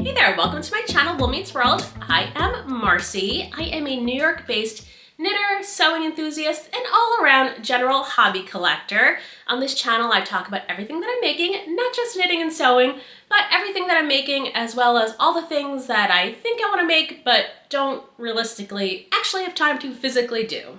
Hey there, welcome to my channel, Wool Meets World. I am Marcy. I am a New York-based knitter, sewing enthusiast, and all-around general hobby collector. On this channel, I talk about everything that I'm making, not just knitting and sewing, but everything that I'm making, as well as all the things that I think I want to make, but don't realistically actually have time to physically do.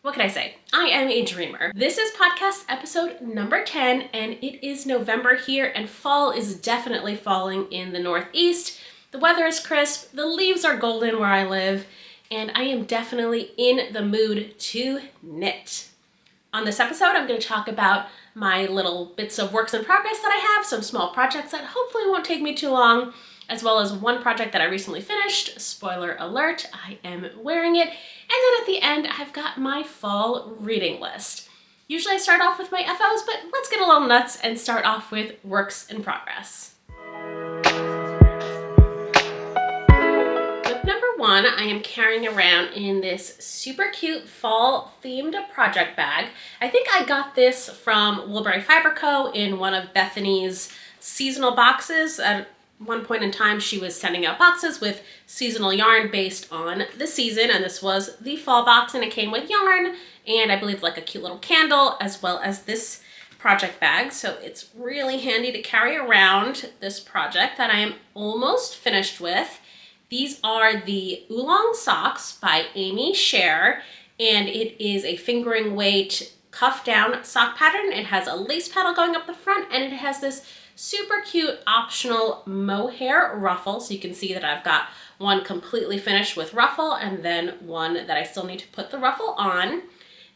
What can I say? I am a dreamer. This is podcast episode number 10, and it is November here, and fall is definitely falling in the Northeast. The weather is crisp, the leaves are golden where I live, and I am definitely in the mood to knit. On this episode, I'm going to talk about my little bits of works in progress that I have, some small projects that hopefully won't take me too long, as well as one project that I recently finished. Spoiler alert, I am wearing it. And then at the end, I've got my fall reading list. Usually I start off with my FOs, but let's get a little nuts and start off with works in progress. Book number 1, I am carrying around in this super cute fall themed project bag. I think I got this from Woolberry Fiber Co. in one of Bethany's seasonal boxes. At one point in time, she was sending out boxes with seasonal yarn based on the season, and this was the fall box, and it came with yarn and I believe like a cute little candle as well as this project bag. So it's really handy to carry around this project that I am almost finished with. These are the Oolong socks by Aimee, Sher, and it is a fingering weight cuff down sock pattern. It has a lace petal going up the front, and it has this super cute optional mohair ruffle. So you can see that I've got one completely finished with ruffle and then one that I still need to put the ruffle on.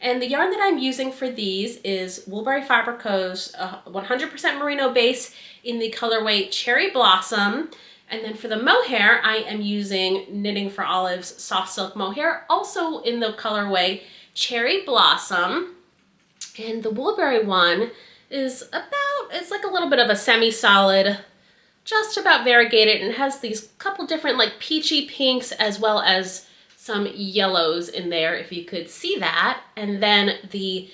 And the yarn that I'm using for these is Woolberry Fiber Co.'s 100% Merino base in the colorway Cherry Blossom. And then for the mohair, I am using Knitting for Olive's Soft Silk Mohair, also in the colorway Cherry Blossom. And the Woolberry one is it's like a little bit of a semi-solid, just about variegated, and has these couple different like peachy pinks as well as some yellows in there, if you could see that. And then the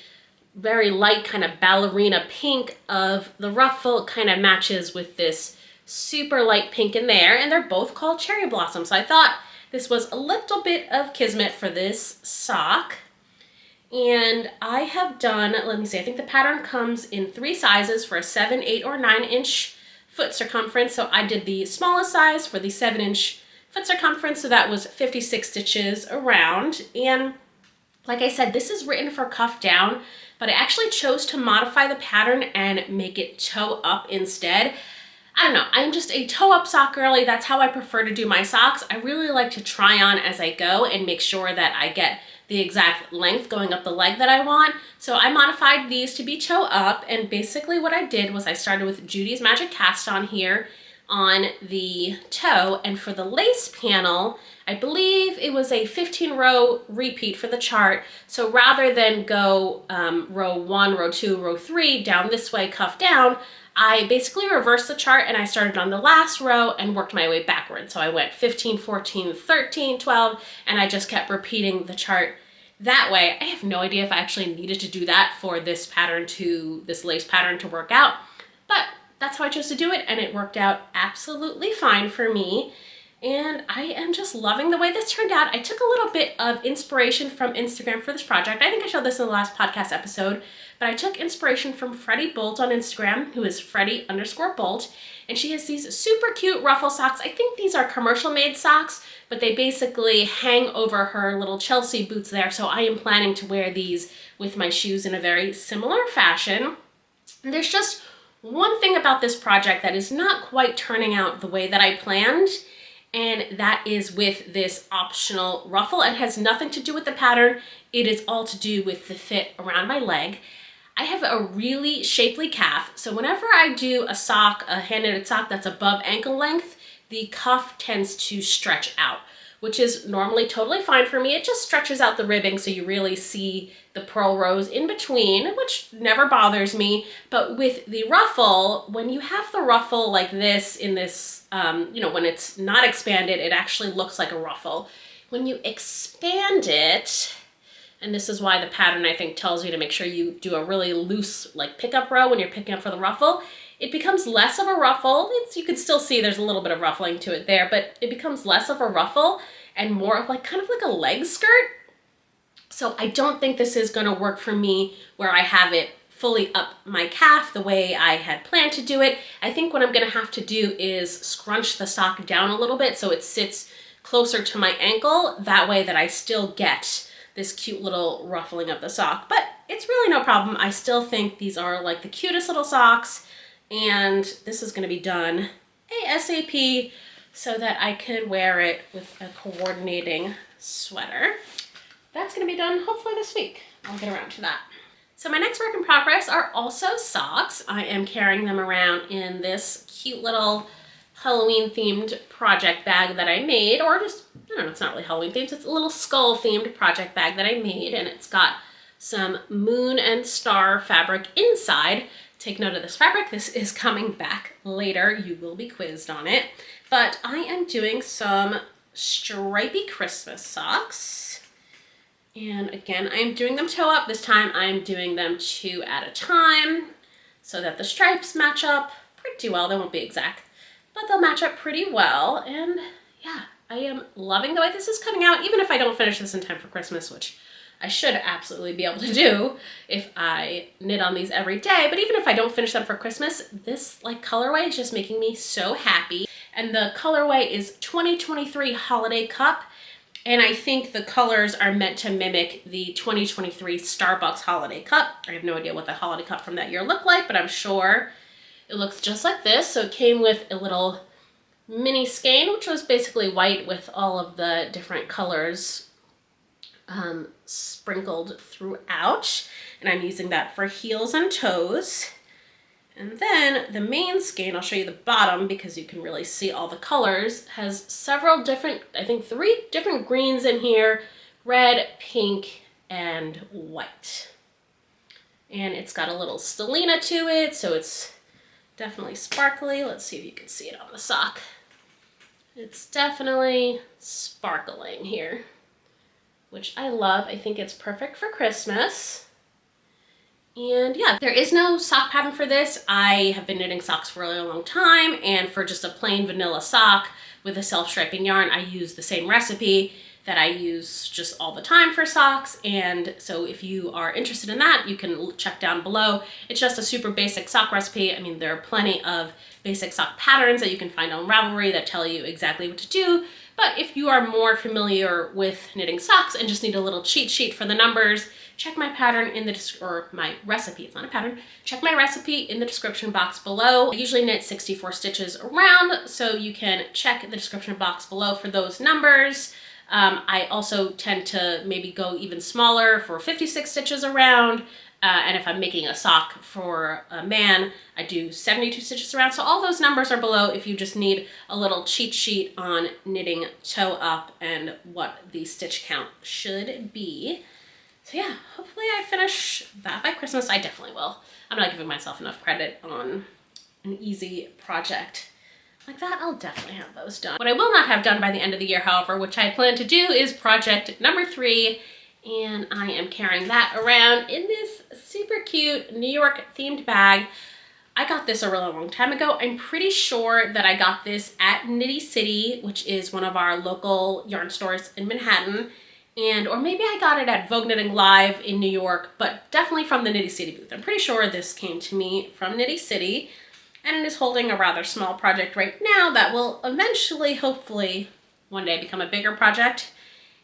very light kind of ballerina pink of the ruffle kind of matches with this super light pink in there, and they're both called Cherry Blossom. So I thought this was a little bit of kismet for this sock. And I have done, let me see, I think the pattern comes in 3 sizes for a 7, 8, or 9 inch foot circumference. So I did the smallest size for the 7 inch foot circumference. So that was 56 stitches around. And like I said, this is written for cuff down, but I actually chose to modify the pattern and make it toe up instead. I don't know, I'm just a toe up sock girly. That's how I prefer to do my socks. I really like to try on as I go and make sure that I get the exact length going up the leg that I want. So I modified these to be toe up, and basically what I did was I started with Judy's Magic Cast On here on the toe, and for the lace panel, I believe it was a 15 row repeat for the chart. So rather than go row 1, row 2, row 3 down this way, cuff down, I basically reversed the chart and I started on the last row and worked my way backwards. So I went 15, 14, 13, 12, and I just kept repeating the chart that way. I have no idea if I actually needed to do that for this pattern this lace pattern to work out, but that's how I chose to do it, and it worked out absolutely fine for me. And I am just loving the way this turned out. I took a little bit of inspiration from Instagram for this project. I think I showed this in the last podcast episode, but I took inspiration from Freddie Bolt on Instagram, who is Freddie_Bolt, and she has these super cute ruffle socks. I think these are commercial made socks, but they basically hang over her little Chelsea boots there. So I am planning to wear these with my shoes in a very similar fashion. And there's just one thing about this project that is not quite turning out the way that I planned, and that is with this optional ruffle. It has nothing to do with the pattern. It is all to do with the fit around my leg. I have a really shapely calf, so whenever I do a sock, a hand-knitted sock that's above ankle length, the cuff tends to stretch out, which is normally totally fine for me. It just stretches out the ribbing so you really see the purl rows in between, which never bothers me. But with the ruffle, when you have the ruffle like this in this, when it's not expanded, it actually looks like a ruffle. When you expand it, And this is why the pattern, I think, tells you to make sure you do a really loose like pickup row when you're picking up for the ruffle. It becomes less of a ruffle. You can still see there's a little bit of ruffling to it there, but it becomes less of a ruffle and more of like kind of like a leg skirt. So I don't think this is gonna work for me where I have it fully up my calf the way I had planned to do it. I think what I'm gonna have to do is scrunch the sock down a little bit so it sits closer to my ankle, that way that I still get this cute little ruffling of the sock. But it's really no problem. I still think these are like the cutest little socks, and this is gonna be done ASAP so that I could wear it with a coordinating sweater. That's gonna be done hopefully this week. I'll get around to that. So my next work in progress are also socks. I am carrying them around in this cute little Halloween themed project bag that I made, or just, I don't know, it's not really Halloween themed, it's a little skull themed project bag that I made, and it's got some moon and star fabric inside. Take note of this fabric. This is coming back later. You will be quizzed on it. But I am doing some stripy Christmas socks. And again, I'm doing them toe up. This time I'm doing them 2 at a time so that the stripes match up pretty well. They won't be exact, but they'll match up pretty well. And yeah, I am loving the way this is coming out, even if I don't finish this in time for Christmas, which I should absolutely be able to do if I knit on these every day. But even if I don't finish them for Christmas, this like colorway is just making me so happy. And the colorway is 2023 Holiday Cup. And I think the colors are meant to mimic the 2023 Starbucks Holiday Cup. I have no idea what the Holiday Cup from that year looked like, but I'm sure it looks just like this. So it came with a little mini skein, which was basically white with all of the different colors sprinkled throughout. And I'm using that for heels and toes. And then the main skein, I'll show you the bottom because you can really see all the colors, has several different, I think 3 different greens in here, red, pink, and white. And it's got a little stellina to it, so it's definitely sparkly. Let's see if you can see it on the sock. It's definitely sparkling here, which I love. I think it's perfect for Christmas. And yeah, there is no sock pattern for this. I have been knitting socks for a really long time, and for just a plain vanilla sock with a self-striping yarn, I use the same recipe that I use just all the time for socks. And so if you are interested in that, you can check down below. It's just a super basic sock recipe. I mean, there are plenty of basic sock patterns that you can find on Ravelry that tell you exactly what to do. But if you are more familiar with knitting socks and just need a little cheat sheet for the numbers, check my pattern in the, or my recipe, it's not a pattern, check my recipe in the description box below. I usually knit 64 stitches around, so you can check the description box below for those numbers. I also tend to maybe go even smaller for 56 stitches around. And if I'm making a sock for a man, I do 72 stitches around. So all those numbers are below if you just need a little cheat sheet on knitting toe up and what the stitch count should be. So yeah, hopefully I finish that by Christmas. I definitely will. I'm not giving myself enough credit on an easy project like that. I'll definitely have those done. What I will not have done by the end of the year, however, which I plan to do, is project number 3. And I am carrying that around in this super cute New York themed bag. I got this a really long time ago. I'm pretty sure that I got this at Knitty City, which is one of our local yarn stores in Manhattan. Or maybe I got it at Vogue Knitting Live in New York, but definitely from the Knitty City booth. I'm pretty sure this came to me from Knitty City, and it is holding a rather small project right now that will eventually, hopefully, one day become a bigger project.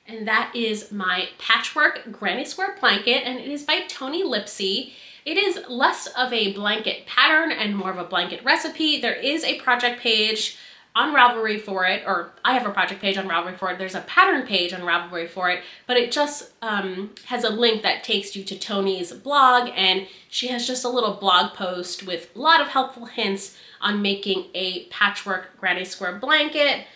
And that is my patchwork granny square blanket, and it is by Tony Lipsy. It is less of a blanket pattern and more of a blanket recipe. There is a project page on Ravelry for it, or I have a project page on Ravelry for it. There's a pattern page on Ravelry for it, but it just has a link that takes you to Tony's blog, and she has just a little blog post with a lot of helpful hints on making a patchwork granny square blanket.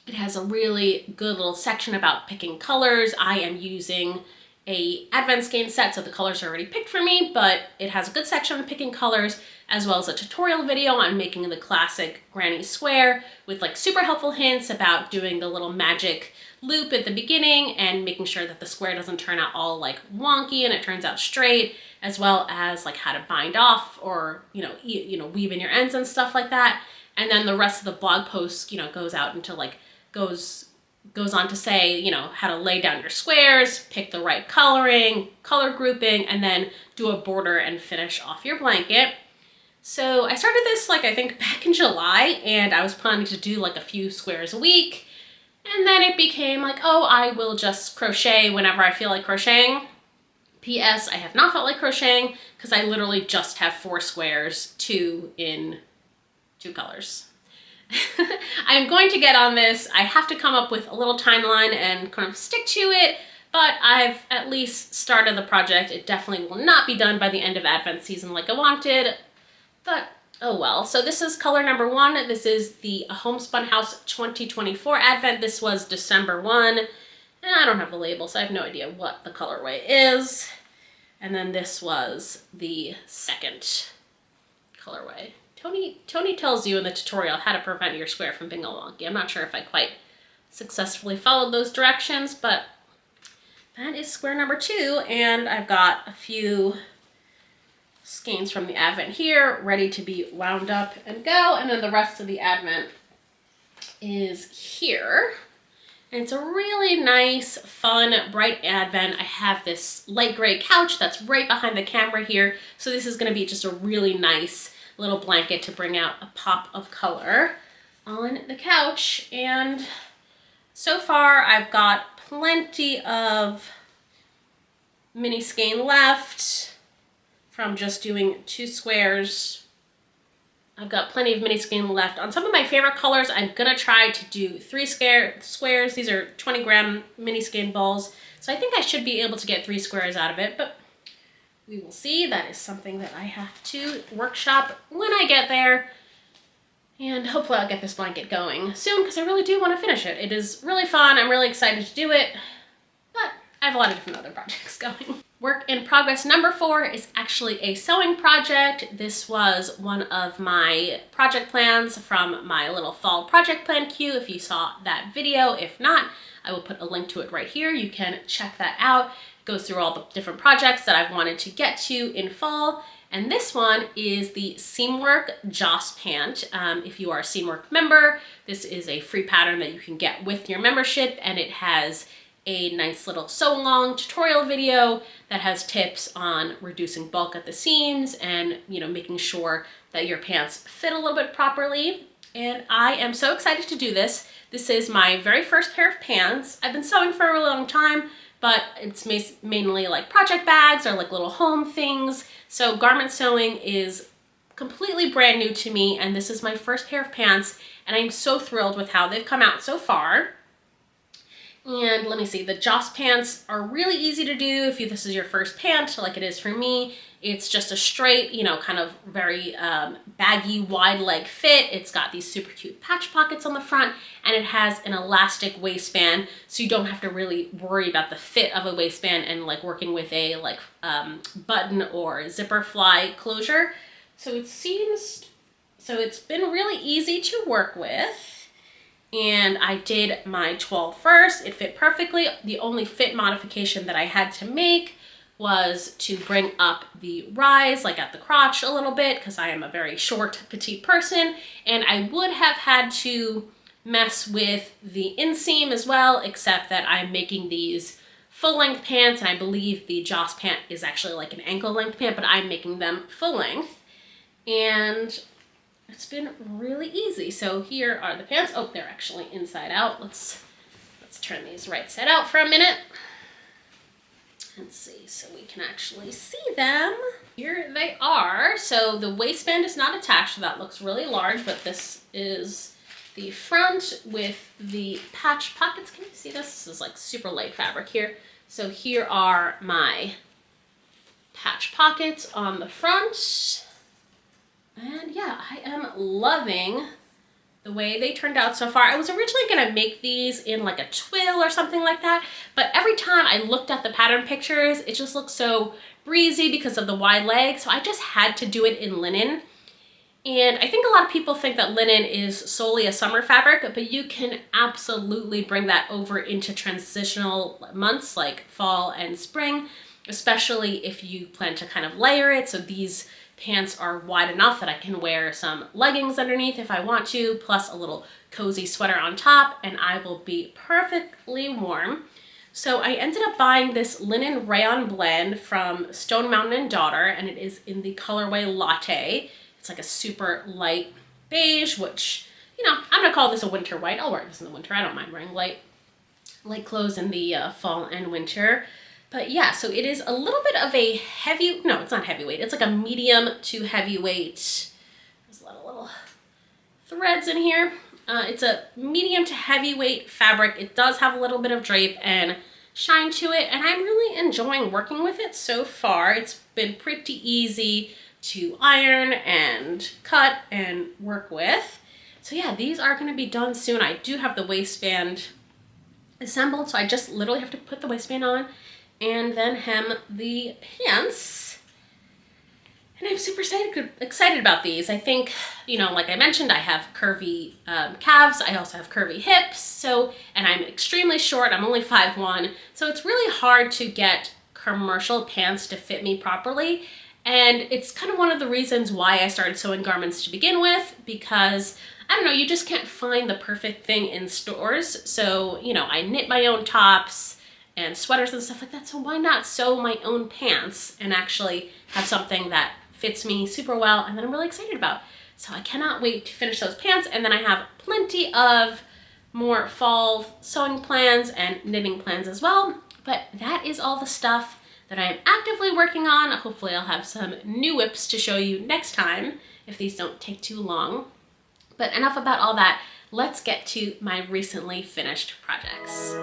It has a really good little section about picking colors. I am using a advent skein set, so the colors are already picked for me, but it has a good section on picking colors, as well as a tutorial video on making the classic granny square with like super helpful hints about doing the little magic loop at the beginning and making sure that the square doesn't turn out all like wonky and it turns out straight, as well as like how to bind off or, weave in your ends and stuff like that. And then the rest of the blog post, goes out into like, goes on to say, how to lay down your squares, pick the right coloring, color grouping, and then do a border and finish off your blanket. So I started this I think back in July, and I was planning to do like a few squares a week. And then it became like, oh, I will just crochet whenever I feel like crocheting. P.S. I have not felt like crocheting because I literally just have 4 squares, 2 in 2 colors. I'm going to get on this. I have to come up with a little timeline and kind of stick to it, but I've at least started the project. It definitely will not be done by the end of Advent season like I wanted, but oh well. So this is color number 1. This is the Homespun House 2024 Advent. This was December 1, and I don't have the label, so I have no idea what the colorway is. And then this was the second colorway. Tony tells you in the tutorial how to prevent your square from being all wonky. I'm not sure if I quite successfully followed those directions, but that is square number 2, and I've got a few skeins from the Advent here ready to be wound up and go, and then the rest of the Advent is here. And it's a really nice, fun, bright Advent. I have this light gray couch that's right behind the camera here, so this is going to be just a really nice little blanket to bring out a pop of color on the couch. And so far I've got plenty of mini skein left from just doing 2 squares. I've got plenty of mini skein left. On some of my favorite colors, I'm gonna try to do 3 squares. These are 20-gram mini skein balls, so I think I should be able to get 3 squares out of it, but we will see. That is something that I have to workshop when I get there. And hopefully I'll get this blanket going soon because I really do want to finish it. It is really fun. I'm really excited to do it, but I have a lot of different other projects going. Work in progress number 4 is actually a sewing project. This was one of my project plans from my little fall project plan queue. If you saw that video, if not, I will put a link to it right here. You can check that out. Goes through all the different projects that I've wanted to get to in fall. And this one is the Seamwork Joss Pant. If you are a Seamwork member, this is a free pattern that you can get with your membership, and it has a nice little sew along tutorial video that has tips on reducing bulk at the seams and making sure that your pants fit a little bit properly. And I am so excited to do this. This is my very first pair of pants. I've been sewing for a really long time, but it's mainly like project bags or like little home things. So garment sewing is completely brand new to me, and this is my first pair of pants, and I'm so thrilled with how they've come out so far. And let me see, the Joss pants are really easy to do if this is your first pant, like it is for me. It's just a straight, kind of very baggy, wide leg fit. It's got these super cute patch pockets on the front, and it has an elastic waistband, so you don't have to really worry about the fit of a waistband and like working with a button or zipper fly closure. So it's been really easy to work with. And I did my 12 first. It fit perfectly. The only fit modification that I had to make was to bring up the rise, like at the crotch a little bit, because I am a very short, petite person, and I would have had to mess with the inseam as well, except that I'm making these full-length pants, and I believe the Joss pant is actually like an ankle-length pant, but I'm making them full-length, and it's been really easy. So here are the pants. Oh, they're actually inside out. Let's turn these right side out for a minute. Let's see, so we can actually see them. Here they are. So the waistband is not attached, so that looks really large, but this is the front with the patch pockets. Can you see this? This is like super light fabric here. So here are my patch pockets on the front. And yeah, I am loving the way they turned out so far. I was originally gonna make these in like a twill or something like that, but every time I looked at the pattern pictures, it just looked so breezy because of the wide leg, so I just had to do it in linen. And I think a lot of people think that linen is solely a summer fabric, but you can absolutely bring that over into transitional months like fall and spring, especially if you plan to kind of layer it. So these pants are wide enough that I can wear some leggings underneath if I want to, plus a little cozy sweater on top, and I will be perfectly warm. So I ended up buying this linen rayon blend from Stone Mountain & Daughter, and it is in the colorway Latte. It's like a super light beige, which, you know, I'm gonna call this a winter white. I'll wear this in the winter. I don't mind wearing light clothes in the fall and winter. But yeah, so it is a little bit of a heavy, no, it's not heavyweight. It's like a medium to heavyweight. There's a lot of little threads in here. It's a medium to heavyweight fabric. It does have a little bit of drape and shine to it, and I'm really enjoying working with it so far. It's been pretty easy to iron and cut and work with. So yeah, these are gonna be done soon. I do have the waistband assembled, so I just literally have to put the waistband on and then hem the pants. And I'm super excited about these. I think, you know, like I mentioned, I have curvy calves. I also have curvy hips. So, and I'm extremely short. I'm only 5'1". So it's really hard to get commercial pants to fit me properly. And it's kind of one of the reasons why I started sewing garments to begin with, because I don't know, you just can't find the perfect thing in stores. So, you know, I knit my own tops and sweaters and stuff like that. So why not sew my own pants and actually have something that fits me super well and that I'm really excited about. So I cannot wait to finish those pants. And then I have plenty of more fall sewing plans and knitting plans as well. But that is all the stuff that I am actively working on. Hopefully I'll have some new whips to show you next time if these don't take too long. But enough about all that. Let's get to my recently finished projects.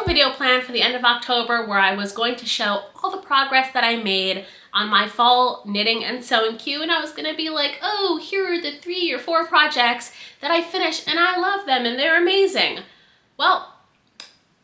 Video plan for the end of October where I was going to show all the progress that I made on my fall knitting and sewing queue, and I was going to be like, oh, here are the 3 or 4 projects that I finished and I love them and they're amazing. Well,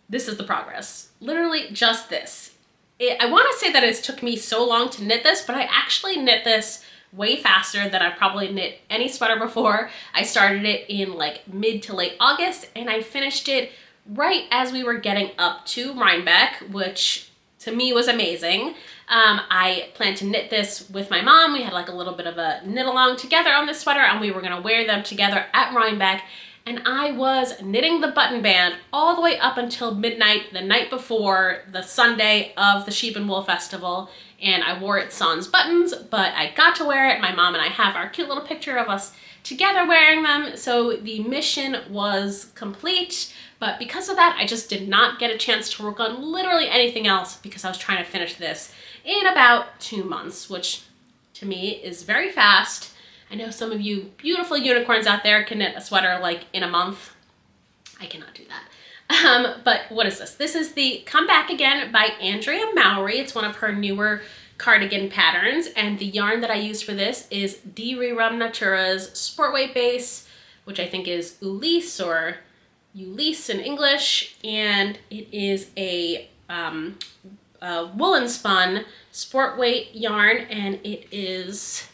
this is the progress. Literally just this. I want to say that it took me so long to knit this, but I actually knit this way faster than I probably knit any sweater before. I started it in like mid to late August and I finished it right as we were getting up to Rhinebeck, which to me was amazing. I planned to knit this with my mom. We had like a little bit of a knit along together on this sweater and we were gonna wear them together at Rhinebeck. And I was knitting the button band all the way up until midnight the night before the Sunday of the Sheep and Wool Festival. And I wore it sans buttons, but I got to wear it. My mom and I have our cute little picture of us together wearing them. So the mission was complete. But because of that, I just did not get a chance to work on literally anything else because I was trying to finish this in about 2 months, which to me is very fast. I know some of you beautiful unicorns out there can knit a sweater like in a month. I cannot do that. But what is this? This is the Combackigan by Andrea Mowry. It's one of her newer cardigan patterns, and the yarn that I used for this is Rerum Natura's Sport Weight Base, which I think is Ulysse or Ulysse in English, and it is a woolen spun sport weight yarn, and it is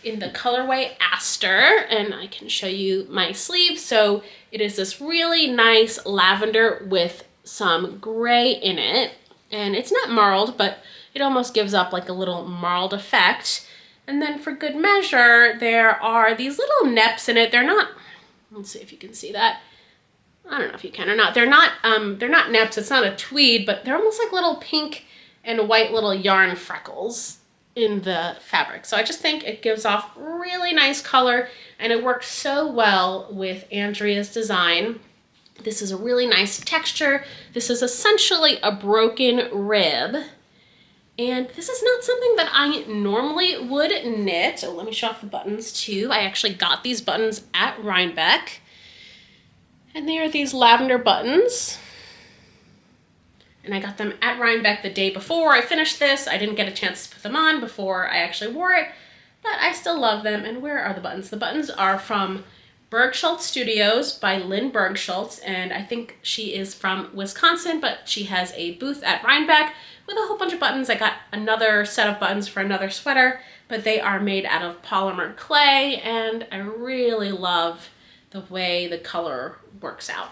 in the colorway Aster, and I can show you my sleeve. So it is this really nice lavender with some gray in it, and it's not marled, but it almost gives up like a little marled effect. And then for good measure, there are these little neps in it. They're not, let's see if you can see that. I don't know if you can or not. They're not neps, it's not a tweed, but they're almost like little pink and white little yarn freckles in the fabric. So I just think it gives off really nice color, and it works so well with Andrea's design. This is a really nice texture. This is essentially a broken rib. And this is not something that I normally would knit. So let me show off the buttons too. I actually got these buttons at Rhinebeck. And they are these lavender buttons. And I got them at Rhinebeck the day before I finished this. I didn't get a chance to put them on before I actually wore it. but I still love them. And where are the buttons? The buttons are from Bergschultz Studios by Lynn Bergschultz, and I think she is from Wisconsin, but she has a booth at Rhinebeck with a whole bunch of buttons. I got another set of buttons for another sweater, but they are made out of polymer clay, and I really love the way the color works out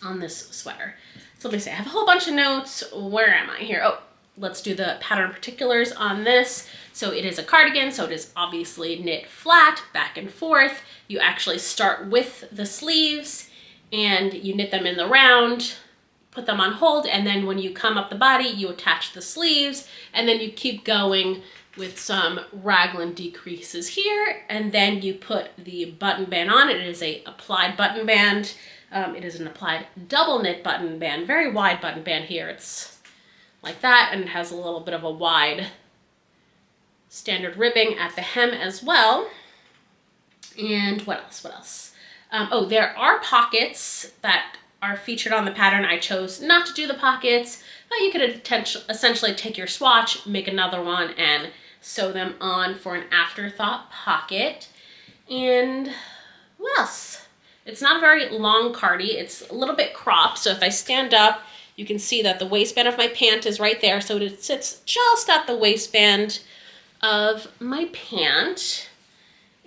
on this sweater. So let me see, I have a whole bunch of notes. Where am I here? Oh, let's do the pattern particulars on this. So it is a cardigan, so it is obviously knit flat, back and forth. You actually start with the sleeves and you knit them in the round, put them on hold, and then when you come up the body, you attach the sleeves, and then you keep going with some raglan decreases here, and then you put the button band on. It is a applied button band. It is an applied double knit button band, very wide button band here. It's like that, and it has a little bit of a wide standard ribbing at the hem as well. And what else? Oh, there are pockets that are featured on the pattern. I chose not to do the pockets, but you could essentially take your swatch, make another one, and sew them on for an afterthought pocket. And what else? It's not a very long cardi. It's a little bit cropped, so if I stand up, you can see that the waistband of my pant is right there, so it sits just at the waistband of my pant.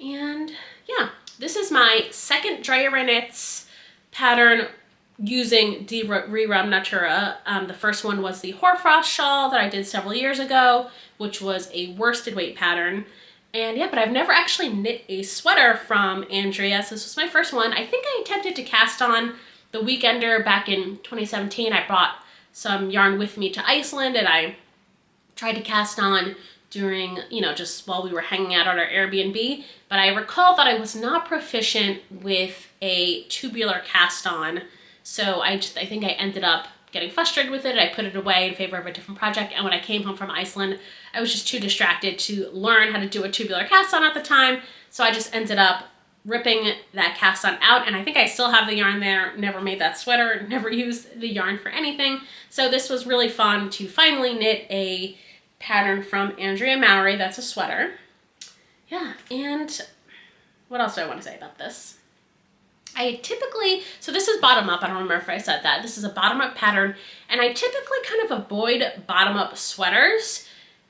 And yeah, this is my second Dryer Knits pattern using Rerub Natura. The first one was the Hoarfrost shawl that I did several years ago, which was a worsted weight pattern. And yeah, but I've never actually knit a sweater from Andrea, so this was my first one. I think I attempted to cast on the Weekender back in 2017. I brought some yarn with me to Iceland, and I tried to cast on during, just while we were hanging out at our Airbnb. But I recall that I was not proficient with a tubular cast on. So I think I ended up getting frustrated with it. I put it away in favor of a different project. And when I came home from Iceland, I was just too distracted to learn how to do a tubular cast on at the time. So I just ended up ripping that cast on out. And I think I still have the yarn there. Never made that sweater, never used the yarn for anything. So this was really fun to finally knit a pattern from Andrea Mowry. That's a sweater. Yeah, and what else do I want to say about this? So this is bottom up. I don't remember if I said that. This is a bottom up pattern, and I typically kind of avoid bottom up sweaters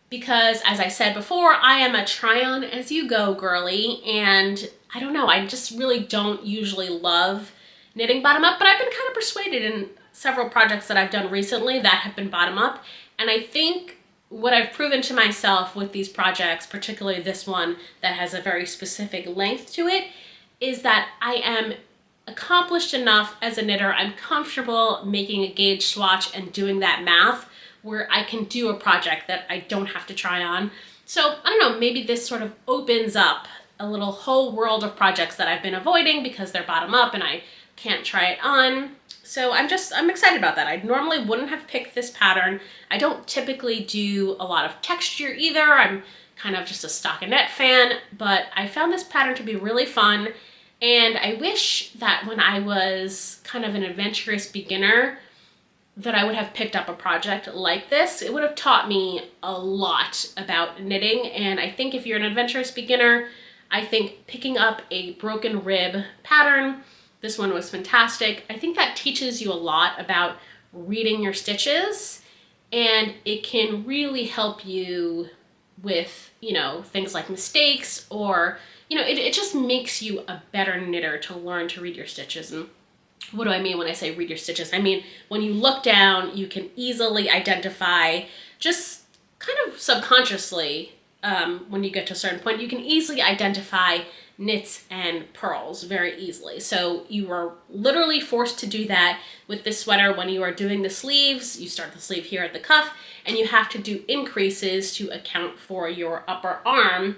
because, as I said before, I am a try on as you go girly, and I don't know, I just really don't usually love knitting bottom up, but I've been kind of persuaded in several projects that I've done recently that have been bottom up, and I think what I've proven to myself with these projects, particularly this one that has a very specific length to it, is that I am accomplished enough as a knitter. I'm comfortable making a gauge swatch and doing that math where I can do a project that I don't have to try on. So I don't know, maybe this sort of opens up a little whole world of projects that I've been avoiding because they're bottom up and I can't try it on. So I'm excited about that. I normally wouldn't have picked this pattern. I don't typically do a lot of texture either. I'm kind of just a stockinette fan, but I found this pattern to be really fun. And I wish that when I was kind of an adventurous beginner that I would have picked up a project like this. It would have taught me a lot about knitting. And I think if you're an adventurous beginner, I think picking up a broken rib pattern, this one was fantastic. I think that teaches you a lot about reading your stitches, and it can really help you with, things like mistakes, or, it just makes you a better knitter to learn to read your stitches. And what do I mean when I say read your stitches? I mean, when you look down, you can easily identify, just kind of subconsciously, when you get to a certain point, you can easily identify knits and purls very easily. So you are literally forced to do that with this sweater when you are doing the sleeves. You start the sleeve here at the cuff, and you have to do increases to account for your upper arm.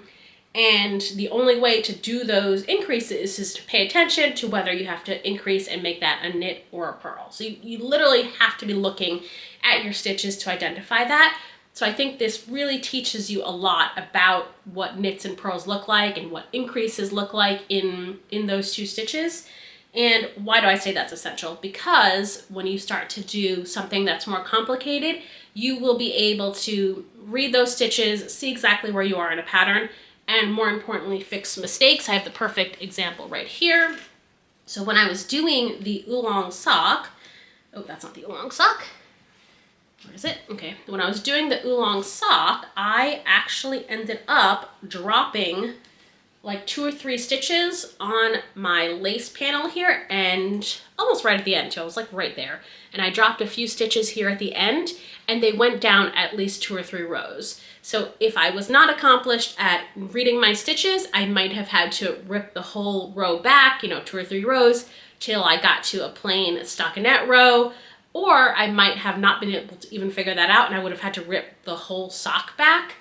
And the only way to do those increases is to pay attention to whether you have to increase and make that a knit or a purl. So you literally have to be looking at your stitches to identify that. So I think this really teaches you a lot about what knits and purls look like and what increases look like in those two stitches. And why do I say that's essential? Because when you start to do something that's more complicated, you will be able to read those stitches, see exactly where you are in a pattern, and more importantly, fix mistakes. I have the perfect example right here. So when I was doing the Oolong sock, oh, that's not the Oolong sock. Where is it? Okay. When I was doing the Oolong sock, I actually ended up dropping like 2 or 3 stitches on my lace panel here, and almost right at the end too. I was like right there. And I dropped a few stitches here at the end, and they went down at least 2 or 3 rows. So if I was not accomplished at reading my stitches, I might have had to rip the whole row back, you know, 2 or 3 rows till I got to a plain stockinette row, or I might have not been able to even figure that out and I would have had to rip the whole sock back.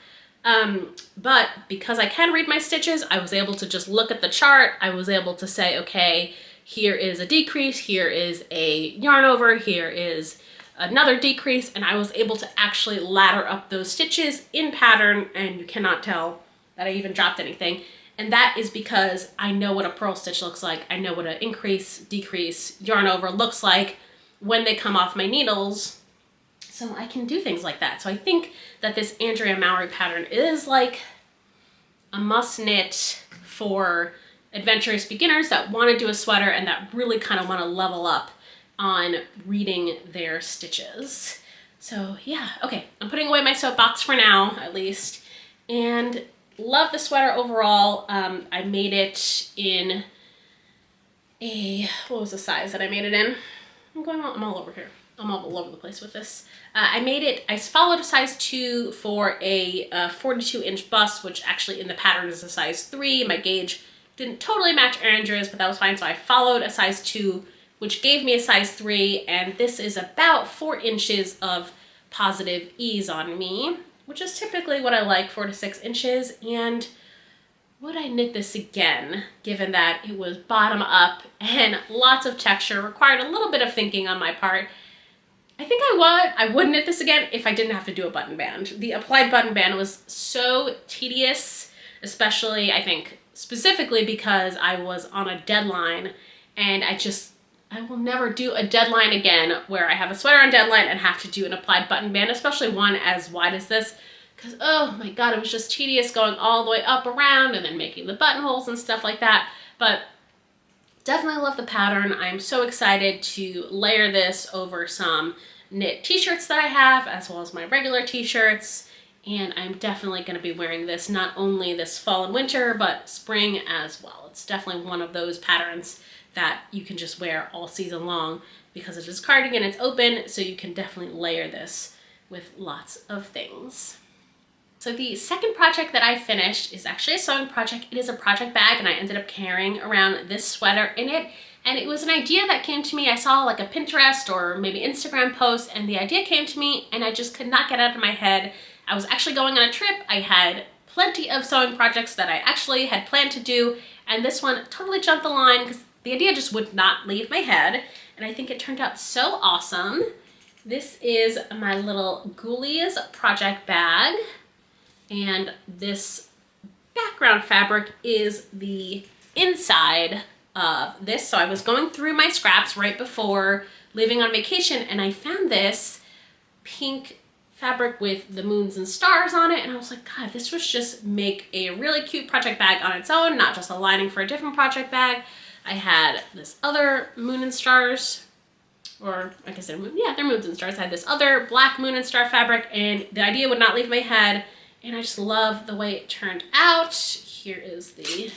But because I can read my stitches, I was able to just look at the chart. I was able to say, okay, here is a decrease, here is a yarn over, here is another decrease, and I was able to actually ladder up those stitches in pattern, and you cannot tell that I even dropped anything. And that is because I know what a purl stitch looks like. I know what an increase, decrease, yarn over looks like when they come off my needles. So I can do things like that. So I think that this Andrea Mowry pattern is like a must knit for adventurous beginners that want to do a sweater and that really kind of want to level up on reading their stitches. So yeah, okay, I'm putting away my soapbox for now, at least, and love the sweater overall. I made it in a, what was the size that I made it in? I'm all over here. I'm all over the place with this. I followed a size 2 for a 42-inch bust, which actually in the pattern is a size 3. My gauge didn't totally match Andrea's, but that was fine. So I followed a size 2, which gave me a size 3. And this is about 4 inches of positive ease on me, which is typically what I like, 4 to 6 inches. And would I knit this again, given that it was bottom up and lots of texture, required a little bit of thinking on my part? I think I would knit this again if I didn't have to do a button band. The applied button band was so tedious, especially I think specifically because I was on a deadline, and I will never do a deadline again where I have a sweater on deadline and have to do an applied button band, especially one as wide as this, because oh my god, it was just tedious going all the way up around and then making the buttonholes and stuff like that. But definitely love the pattern. I'm so excited to layer this over some knit t-shirts that I have, as well as my regular t-shirts. And I'm definitely going to be wearing this not only this fall and winter, but spring as well. It's definitely one of those patterns that you can just wear all season long because it is cardigan, it's open, so you can definitely layer this with lots of things. So the second project that I finished is actually a sewing project. It is a project bag, and I ended up carrying around this sweater in it. And it was an idea that came to me. I saw like a Pinterest or maybe Instagram post, and the idea came to me and I just could not get out of my head. I was actually going on a trip. I had plenty of sewing projects that I actually had planned to do, and this one totally jumped the line because the idea just would not leave my head, and I think it turned out so awesome. This is my little Ghoulies Project Bag, and this background fabric is the inside of this. So I was going through my scraps right before leaving on vacation, and I found this pink fabric with the moons and stars on it, and I was like, god, this would just make a really cute project bag on its own, not just a lining for a different project bag. I had this other moon and stars, or like I said, yeah, they're moons and stars. I had this other black moon and star fabric, and the idea would not leave my head, and I just love the way it turned out. Here is the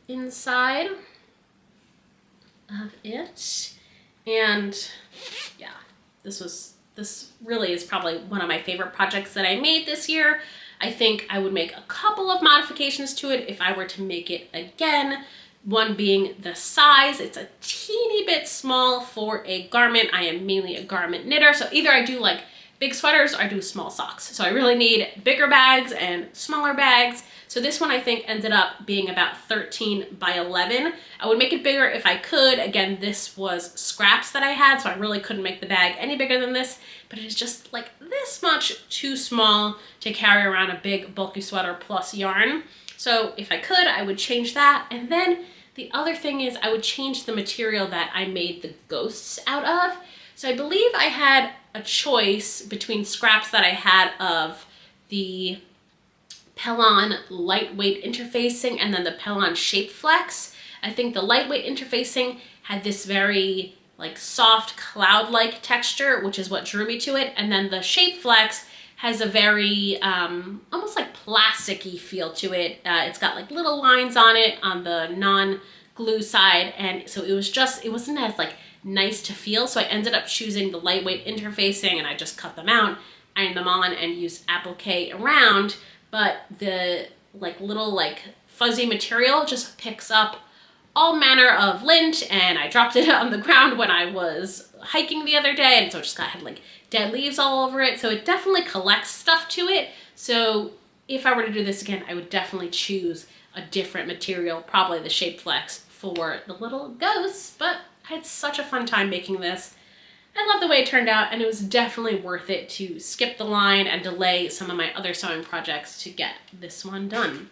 inside of it, and yeah, this really is probably one of my favorite projects that I made this year. I think I would make a couple of modifications to it if I were to make it again. One being the size. It's a teeny bit small for a garment. I am mainly a garment knitter, so either I do like big sweaters or I do small socks. So I really need bigger bags and smaller bags. So this one I think ended up being about 13 by 11. I would make it bigger if I could. Again, this was scraps that I had, so I really couldn't make the bag any bigger than this, but it is just like this much too small to carry around a big bulky sweater plus yarn. So if I could, I would change that. And then the other thing is I would change the material that I made the ghosts out of. So I believe I had a choice between scraps that I had of the Pellon lightweight interfacing and then the Pellon shape flex. I think the lightweight interfacing had this very like soft cloud-like texture, which is what drew me to it. And then the shape flex has a very almost like plasticky feel to it. It's got like little lines on it on the non-glue side. And so it wasn't as like nice to feel. So I ended up choosing the lightweight interfacing and I just cut them out, ironed them on and used applique around. But the like little like fuzzy material just picks up all manner of lint, and I dropped it on the ground when I was hiking the other day, and so it just had like dead leaves all over it. So it definitely collects stuff to it. So if I were to do this again, I would definitely choose a different material, probably the Shape Flex for the little ghosts. But I had such a fun time making this. I love the way it turned out, and it was definitely worth it to skip the line and delay some of my other sewing projects to get this one done.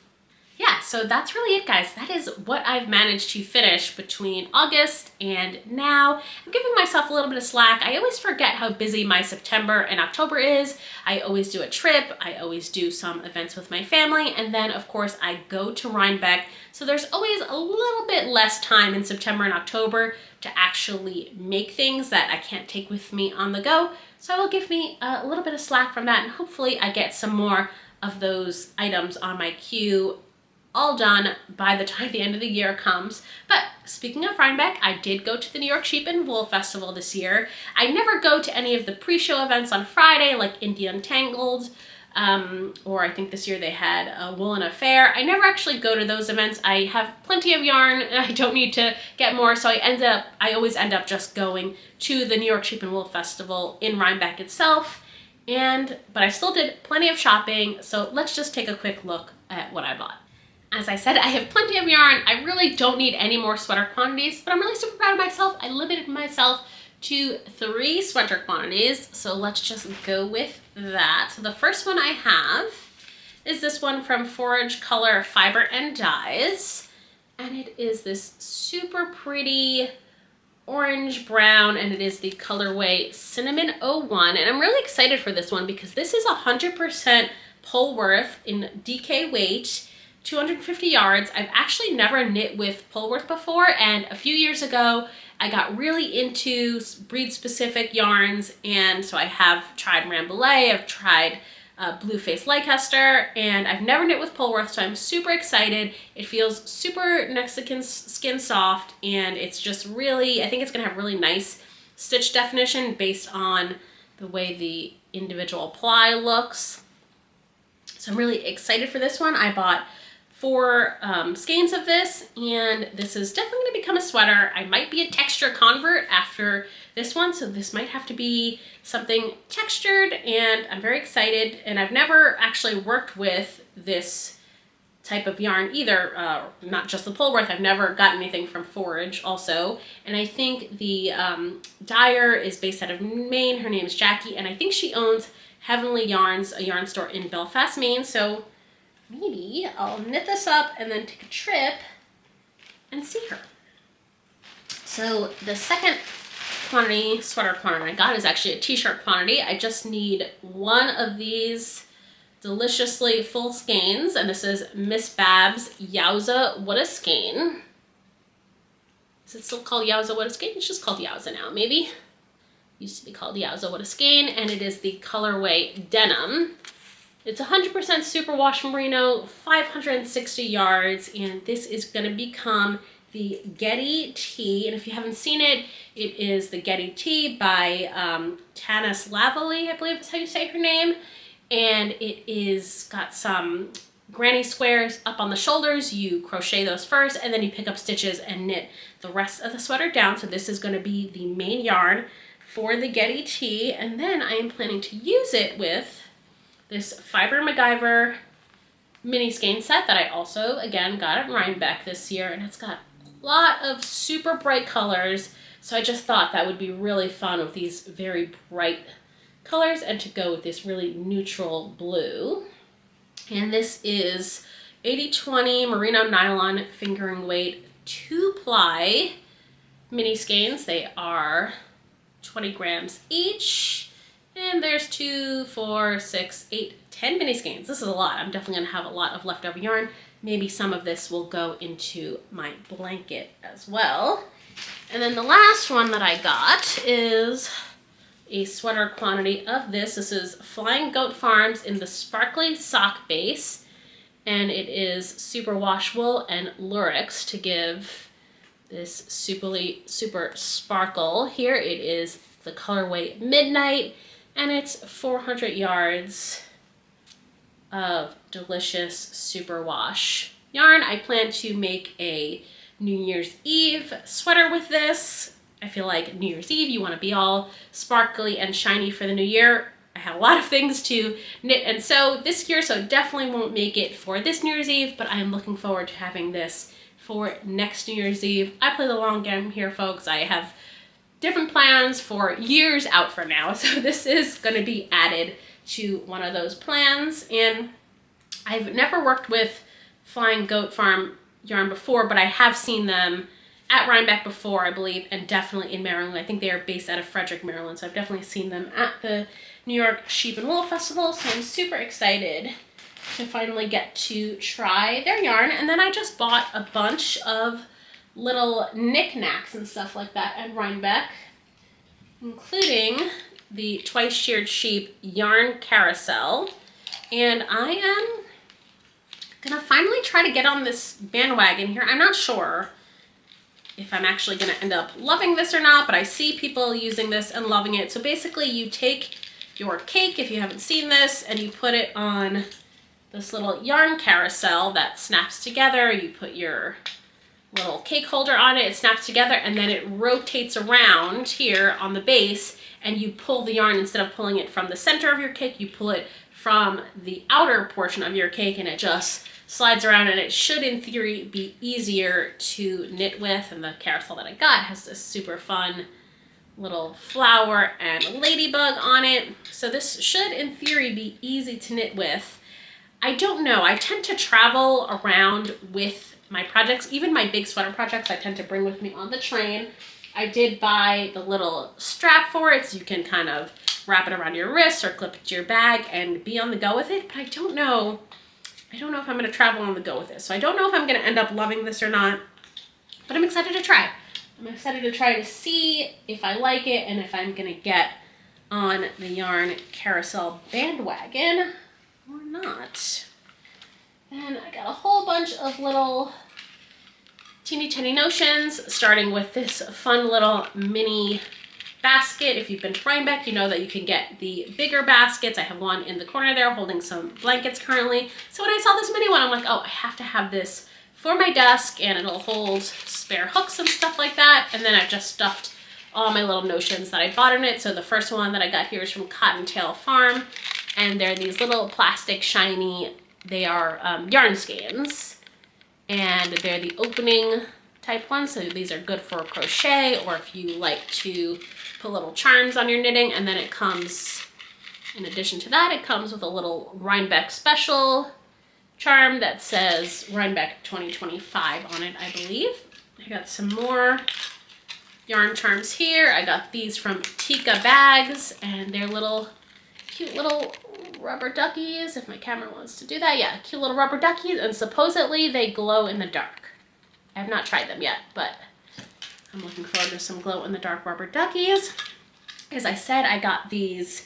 Yeah, so that's really it, guys. That is what I've managed to finish between August and now. I'm giving myself a little bit of slack. I always forget how busy my September and October is. I always do a trip. I always do some events with my family. And then, of course, I go to Rhinebeck. So there's always a little bit less time in September and October to actually make things that I can't take with me on the go. So it will give me a little bit of slack from that. And hopefully I get some more of those items on my queue all done by the time the end of the year comes. But speaking of Rhinebeck, I did go to the New York Sheep and Wool Festival this year. I never go to any of the pre-show events on Friday, like Indie Untangled, or I think this year they had a Wool and a Fair. I never actually go to those events. I have plenty of yarn and I don't need to get more, so I always end up just going to the New York Sheep and Wool Festival in Rhinebeck itself. But I still did plenty of shopping, so let's just take a quick look at what I bought. As I said, I have plenty of yarn. I really don't need any more sweater quantities, but I'm really super proud of myself. I limited myself to 3 sweater quantities, so let's just go with that. So the first one I have is this one from Forage Color Fiber and Dyes, and it is this super pretty orange brown, and it is the colorway Cinnamon 01, and I'm really excited for this one because this is 100% Polworth in DK weight. 250 yards. I've actually never knit with Polworth before, and a few years ago I got really into breed specific yarns, and so I have tried Rambouillet, I've tried Blueface Leicester, and I've never knit with Polworth, so I'm super excited. It feels super Mexican skin soft, and it's just really, I think it's gonna have really nice stitch definition based on the way the individual ply looks. So I'm really excited for this one. I bought 4 skeins of this, and this is definitely going to become a sweater. I might be a texture convert after this one, so this might have to be something textured, and I'm very excited. And I've never actually worked with this type of yarn either, not just the Polworth. I've never gotten anything from Forage also, and I think the dyer is based out of Maine. Her name is Jackie, and I think she owns Heavenly Yarns, a yarn store in Belfast, Maine. So maybe I'll knit this up and then take a trip and see her. So the second quantity, sweater quantity I got is actually a t-shirt quantity. I just need 1 of these deliciously full skeins, and this is Miss Babs Yowza What a Skein. Is it still called Yowza What a Skein? It's just called Yowza now, maybe. Used to be called Yowza What a Skein, and it is the colorway Denim. It's 100% superwash merino, 560 yards, and this is going to become the Getty Tee. And if you haven't seen it, it is the Getty Tee by Tanis Lavalley, I believe is how you say her name. And it is got some granny squares up on the shoulders. You crochet those first, and then you pick up stitches and knit the rest of the sweater down. So this is going to be the main yarn for the Getty Tee, and then I am planning to use it with this Fiber MacGyver mini skein set that I also, again, got at Rhinebeck this year, and it's got a lot of super bright colors, so I just thought that would be really fun with these very bright colors and to go with this really neutral blue. And this is 80/20 merino nylon fingering weight 2-ply mini skeins. They are 20 grams each. And there's 2, 4, 6, 8, 10 mini skeins. This is a lot. I'm definitely gonna have a lot of leftover yarn. Maybe some of this will go into my blanket as well. And then the last one that I got is a sweater quantity of this. This is Flying Goat Farms in the Sparkly Sock Base. And it is super wash wool and lurex to give this super sparkle. Here it is the colorway Midnight, and it's 400 yards of delicious superwash yarn. I plan to make a New Year's Eve sweater with this. I feel like New Year's Eve, you want to be all sparkly and shiny for the new year. I have a lot of things to knit and sew this year, so definitely won't make it for this New Year's Eve, but I am looking forward to having this for next New Year's Eve. I play the long game here, folks. I have different plans for years out from now, so this is going to be added to one of those plans. And I've never worked with Flying Goat Farm yarn before, but I have seen them at Rhinebeck before, I believe, and definitely in Maryland. I think they are based out of Frederick, Maryland, so I've definitely seen them at the New York Sheep and Wool Festival, so I'm super excited to finally get to try their yarn. And then I just bought a bunch of little knickknacks and stuff like that at Rhinebeck, including the Twice Sheared Sheep yarn carousel. And I am gonna finally try to get on this bandwagon here. I'm not sure if I'm actually gonna end up loving this or not, but I see people using this and loving it. So basically you take your cake, if you haven't seen this, and you put it on this little yarn carousel that snaps together. You put your little cake holder on it, it snaps together, and then it rotates around here on the base, and you pull the yarn. Instead of pulling it from the center of your cake, you pull it from the outer portion of your cake, and it just slides around, and it should in theory be easier to knit with. And the carousel that I got has this super fun little flower and ladybug on it, so this should in theory be easy to knit with. I don't know, I tend to travel around with my projects, even my big sweater projects I tend to bring with me on the train. I did buy the little strap for it, so you can kind of wrap it around your wrist or clip it to your bag and be on the go with it, but I don't know if I'm going to travel on the go with this. So I don't know if I'm going to end up loving this or not, but I'm excited to try. I'm excited to try to see if I like it and if I'm going to get on the yarn carousel bandwagon or not. And I got a whole bunch of little teeny tiny notions, starting with this fun little mini basket. If you've been to Rhinebeck, you know that you can get the bigger baskets. I have one in the corner there holding some blankets currently. So when I saw this mini one, I'm like, oh, I have to have this for my desk, and it'll hold spare hooks and stuff like that. And then I've just stuffed all my little notions that I bought in it. So the first one that I got here is from Cottontail Farm, and they're these little plastic shiny, they are yarn skeins, and they're the opening type ones. So these are good for crochet, or if you like to put little charms on your knitting. And then it comes, in addition to that, it comes with a little Rhinebeck special charm that says Rhinebeck 2025 on it, I believe. I got some more yarn charms here. I got these from Tika Bags, and they're little cute little rubber duckies, if my camera wants to do that. Yeah, cute little rubber duckies, and supposedly they glow in the dark. I have not tried them yet, but I'm looking forward to some glow in the dark rubber duckies. As I said, I got these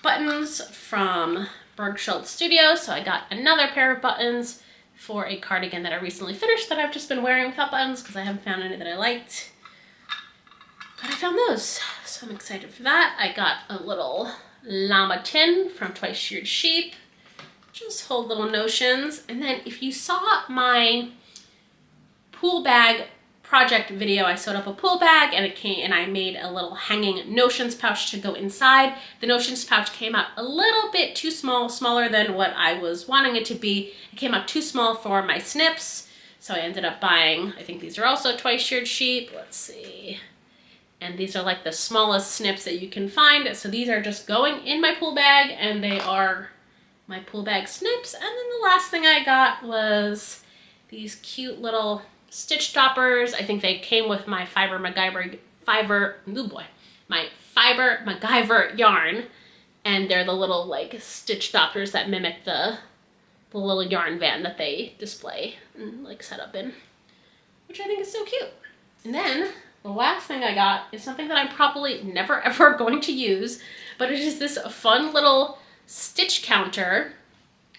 buttons from Bergschuld Studios, so I got another pair of buttons for a cardigan that I recently finished that I've just been wearing without buttons because I haven't found any that I liked. But I found those, so I'm excited for that. I got a little llama tin from Twice Sheared Sheep. Just hold little notions. And then if you saw my pool bag project video, I sewed up a pool bag, and it came, and I made a little hanging notions pouch to go inside. The notions pouch came out a little bit too small, smaller than what I was wanting it to be. It came out too small for my snips, so I ended up buying, I think these are also Twice Sheared Sheep. Let's see. And these are like the smallest snips that you can find. So these are just going in my pool bag, and they are my pool bag snips. And then the last thing I got was these cute little stitch stoppers. I think they came with my Fiber MacGyver yarn, And they're the little like stitch doctors that mimic the little yarn van that they display and like set up in, which I think is so cute. And then the last thing I got is something that I'm probably never ever going to use, but it is this fun little stitch counter.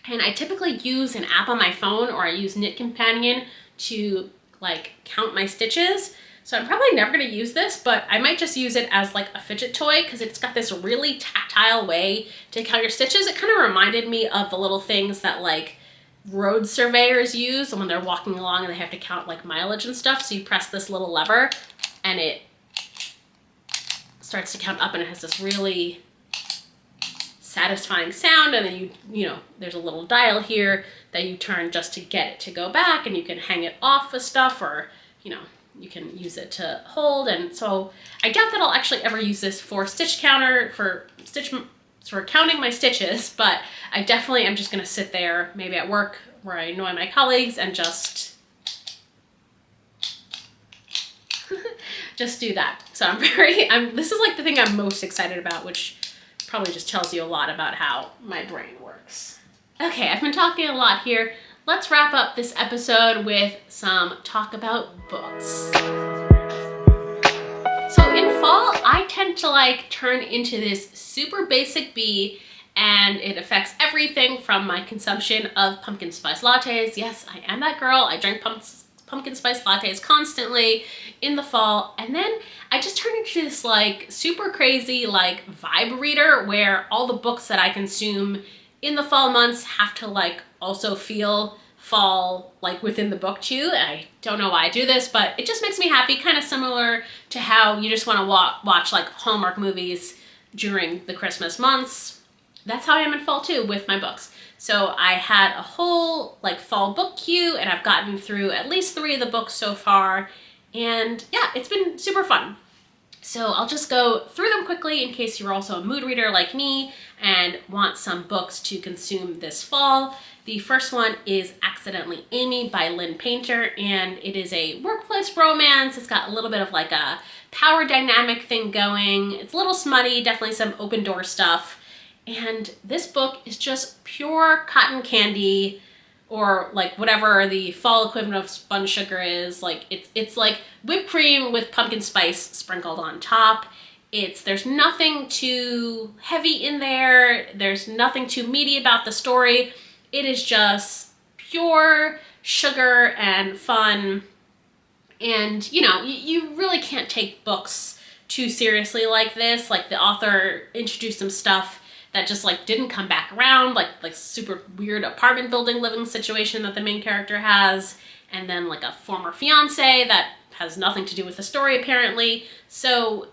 And I typically use an app on my phone, or I use Knit Companion to like count my stitches. So I'm probably never gonna use this, but I might just use it as like a fidget toy because it's got this really tactile way to count your stitches. It kind of reminded me of the little things that like road surveyors use when they're walking along and they have to count like mileage and stuff. So you press this little lever and it starts to count up, and it has this really satisfying sound. And then you know, there's a little dial here that you turn just to get it to go back, and you can hang it off of stuff, or, you know, you can use it to hold. And so I doubt that I'll actually ever use this for stitch counter, for counting my stitches, but I definitely am just gonna sit there, maybe at work where I annoy my colleagues, and just do that. So this is like the thing I'm most excited about, which probably just tells you a lot about how my brain works. Okay, I've been talking a lot here. Let's wrap up this episode with some talk about books. So in fall, I tend to like turn into this super basic bee, and it affects everything from my consumption of pumpkin spice lattes. Yes, I am that girl. I drink pumpkin spice lattes constantly in the fall. And then I just turn into this like super crazy like vibe reader, where all the books that I consume in the fall months have to like also feel fall like within the book too. I don't know why I do this, but it just makes me happy, kind of similar to how you just want to watch like Hallmark movies during the Christmas months. That's how I am in fall too with my books. So I had a whole like fall book queue, and I've gotten through at least 3 of the books so far, and yeah, it's been super fun. So I'll just go through them quickly in case you're also a mood reader like me and want some books to consume this fall. The first one is Accidentally Aimee by Lynn Painter, and it is a workplace romance. It's got a little bit of like a power dynamic thing going. It's a little smutty, definitely some open door stuff. And this book is just pure cotton candy, or like whatever the fall equivalent of spun sugar is. Like it's like whipped cream with pumpkin spice sprinkled on top. There's nothing too heavy in there. There's nothing too meaty about the story. It is just pure sugar and fun. And you know, you really can't take books too seriously like this. Like the author introduced some stuff that just like didn't come back around, like super weird apartment building living situation that the main character has, and then like a former fiance that has nothing to do with the story apparently. So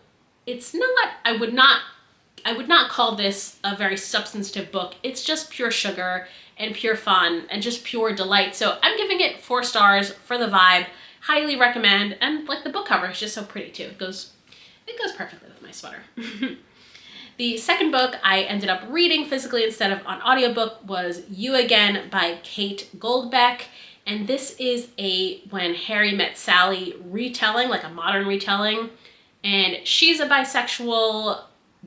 it's not, I would not call this a very substantive book. It's just pure sugar and pure fun and just pure delight. So I'm giving it 4 stars for the vibe. Highly recommend. And like the book cover is just so pretty too. It goes perfectly with my sweater. The second book I ended up reading physically instead of on audiobook was You Again by Kate Goldbeck. And this is a When Harry Met Sally retelling, like a modern retelling. And she's a bisexual,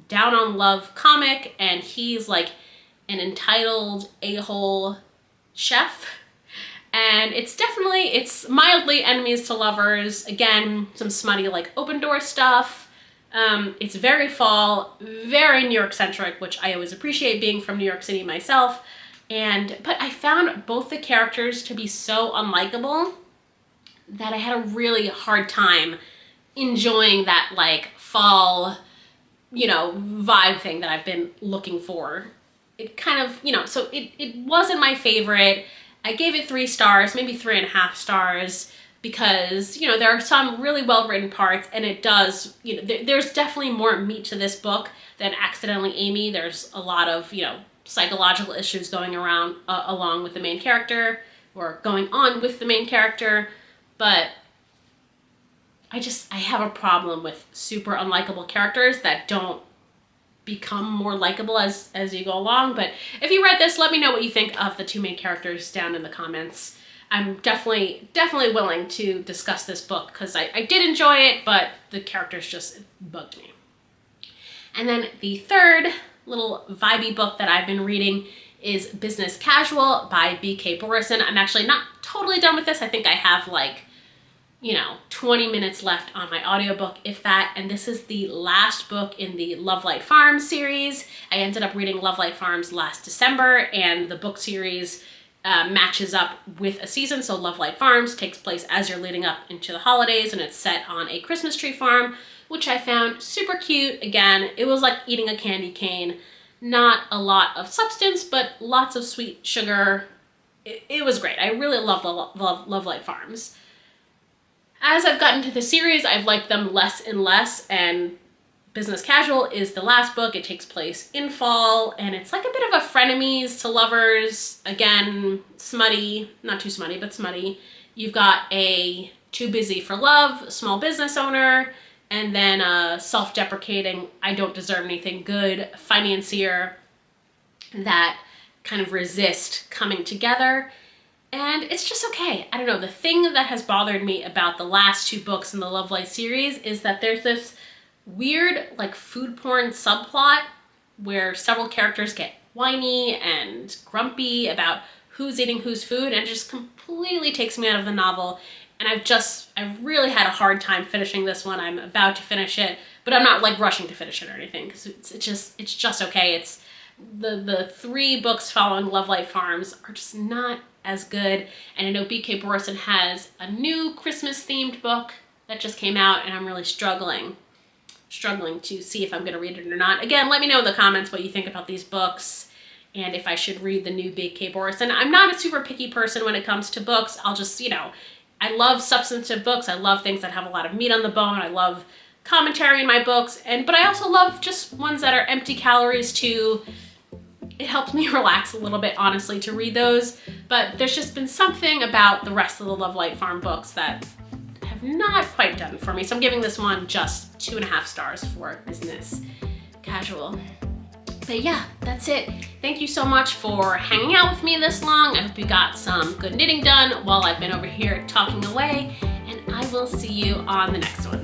down on love comic, and he's like an entitled a-hole chef. And it's mildly enemies to lovers. Again, some smutty like open door stuff. It's very fall, very New York centric, which I always appreciate being from New York City myself. But I found both the characters to be so unlikable that I had a really hard time enjoying that like fall, you know, vibe thing that I've been looking for. It kind of, you know, so it wasn't my favorite. I gave it 3 stars, maybe 3.5 stars, because, you know, there are some really well-written parts, and it does, you know, there's definitely more meat to this book than Accidentally Aimee. There's a lot of, you know, psychological issues going around along with the main character, or going on with the main character, but I have a problem with super unlikable characters that don't become more likable as you go along. But if you read this, let me know what you think of the 2 main characters down in the comments. I'm definitely willing to discuss this book because I did enjoy it, but the characters just bugged me. And then the third little vibey book that I've been reading is Business Casual by B.K. Borison. I'm actually not totally done with this. I think I have like, 20 minutes left on my audiobook, if that, and this is the last book in the Love Light Farms series. I ended up reading Love Light Farms last December, and the book series matches up with a season. So Love Light Farms takes place as you're leading up into the holidays, and it's set on a Christmas tree farm, which I found super cute. Again, it was like eating a candy cane. Not a lot of substance, but lots of sweet sugar. It was great. I really love Love Light Farms. As I've gotten to the series, I've liked them less and less, and Business Casual is the last book. It takes place in fall, and it's like a bit of a frenemies to lovers. Again, smutty, not too smutty, but smutty. You've got a too busy for love small business owner, and then a self-deprecating, I don't deserve anything good financier that kind of resist coming together. And it's just okay. I don't know, the thing that has bothered me about the last two books in the Love Light series is that there's this weird like food porn subplot where several characters get whiny and grumpy about who's eating whose food, and it just completely takes me out of the novel. And I've really had a hard time finishing this one. I'm about to finish it, but I'm not like rushing to finish it or anything, because it's just okay. It's the three books following Love Light Farms are just not as good. And I know B.K. Borison has a new Christmas themed book that just came out, and I'm really struggling to see if I'm going to read it or not. Again, let me know in the comments what you think about these books and if I should read the new B.K. Borison. I'm not a super picky person when it comes to books. I'll just, I love substantive books. I love things that have a lot of meat on the bone. I love commentary in my books, but I also love just ones that are empty calories too. It helps me relax a little bit, honestly, to read those. But there's just been something about the rest of the Love Light Farm books that have not quite done for me. So I'm giving this one just 2.5 stars for Business Casual. But yeah, that's it. Thank you so much for hanging out with me this long. I hope you got some good knitting done while I've been over here talking away. And I will see you on the next one.